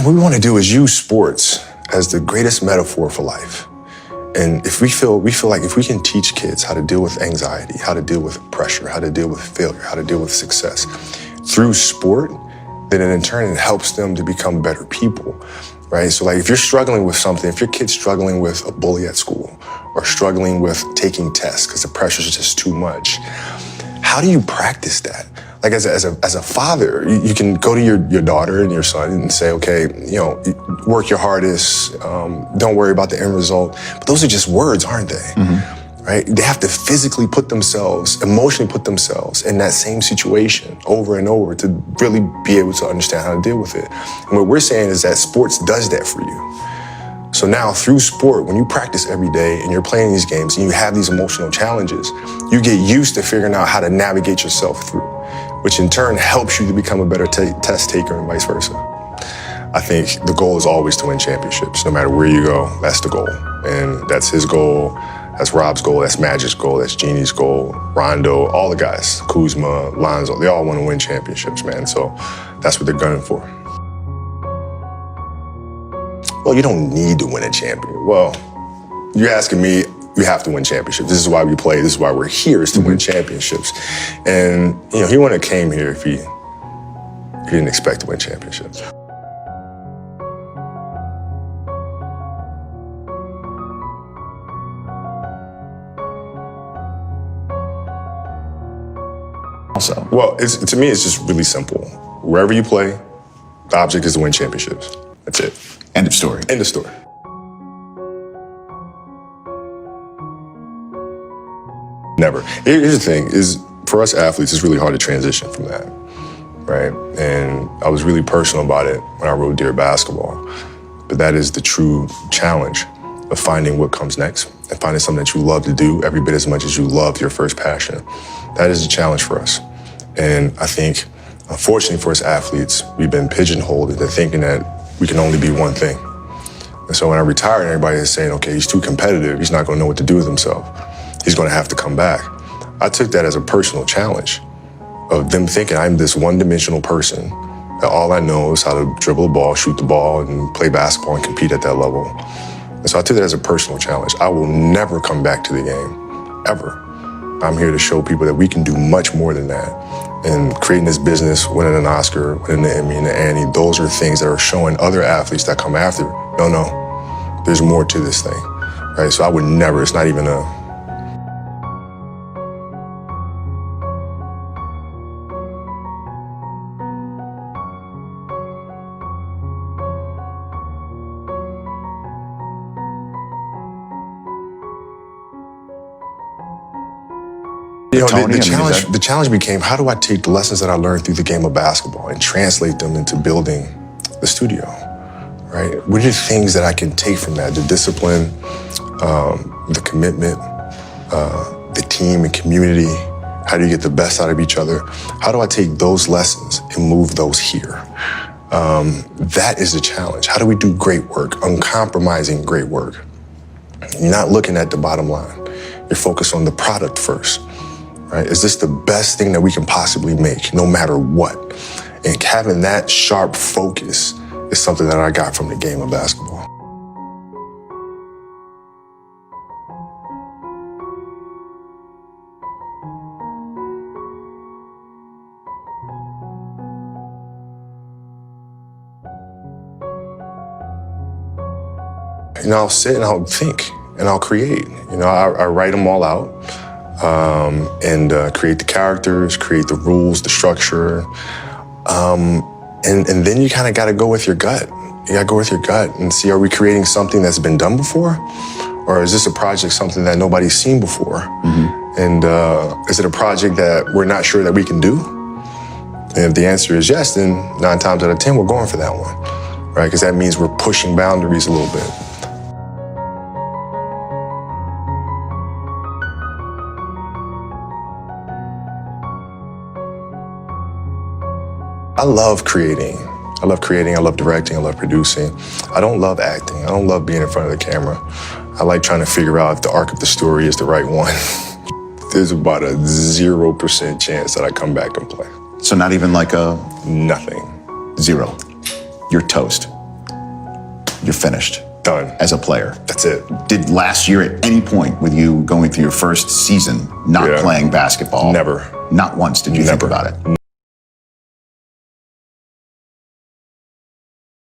what we want to do is use sports as the greatest metaphor for life. And if we feel like if we can teach kids how to deal with anxiety, how to deal with pressure, how to deal with failure, how to deal with success through sport, then in turn it helps them to become better people, right? So like if you're struggling with something, if your kid's struggling with a bully at school or struggling with taking tests because the pressure is just too much, how do you practice that? Like as a father, you can go to your daughter and your son and say, okay, work your hardest, don't worry about the end result. But those are just words, aren't they? Mm-hmm. Right? They have to physically emotionally put themselves in that same situation over and over to really be able to understand how to deal with it. And what we're saying is that sports does that for you. So now through sport, when you practice every day and you're playing these games and you have these emotional challenges, you get used to figuring out how to navigate yourself through, which in turn helps you to become a better test taker and vice versa. I think the goal is always to win championships. No matter where you go, that's the goal. And that's his goal, that's Rob's goal, that's Magic's goal, that's Jeannie's goal, Rondo, all the guys, Kuzma, Lonzo, they all want to win championships, man. So that's what they're gunning for. Well, you don't need to win a champion. Well, you're asking me, you have to win championships. This is why we play. This is why we're here, is to win championships. And, he wouldn't have came here if he didn't expect to win championships. Also, well, to me, it's just really simple. Wherever you play, the object is to win championships. That's it. End of story. End of story. Never. Here's the thing, is for us athletes, it's really hard to transition from that, right? And I was really personal about it when I wrote Dear Basketball. But that is the true challenge of finding what comes next and finding something that you love to do every bit as much as you loved your first passion. That is a challenge for us. And I think, unfortunately for us athletes, we've been pigeonholed into thinking that we can only be one thing. And so when I retired, everybody is saying, okay, he's too competitive. He's not going to know what to do with himself. He's going to have to come back. I took that as a personal challenge of them thinking I'm this one-dimensional person, that all I know is how to dribble a ball, shoot the ball, and play basketball and compete at that level. And so I took that as a personal challenge. I will never come back to the game, ever. I'm here to show people that we can do much more than that. And creating this business, winning an Oscar, winning the Emmy and the Annie, those are things that are showing other athletes that come after, no, there's more to this thing, right? So I would never, it's not even a, the challenge became, how do I take the lessons that I learned through the game of basketball and translate them into building the studio, right? What are the things that I can take from that? The discipline, the commitment, the team and community. How do you get the best out of each other? How do I take those lessons and move those here? That is the challenge. How do we do great work, uncompromising great work? You're not looking at the bottom line. You're focused on the product first. Right? Is this the best thing that we can possibly make, no matter what? And having that sharp focus is something that I got from the game of basketball. I'll sit and I'll think and I'll create. I write them all out. And create the characters, create the rules, the structure. And then you kind of got to go with your gut. You got to go with your gut and see, are we creating something that's been done before? Or is this a project something that nobody's seen before? Mm-hmm. And is it a project that we're not sure that we can do? And if the answer is yes, then 9 times out of 10, we're going for that one, right? Because that means we're pushing boundaries a little bit. I love creating. I love directing, I love producing. I don't love acting. I don't love being in front of the camera. I like trying to figure out if the arc of the story is the right one. There's about a 0% chance that I come back and play. So not even like a... Nothing. 0. You're toast. you're finished. Done. As a player. That's it. Did last year at any point with you going through your first season not playing basketball? Never. Not once did you think about it?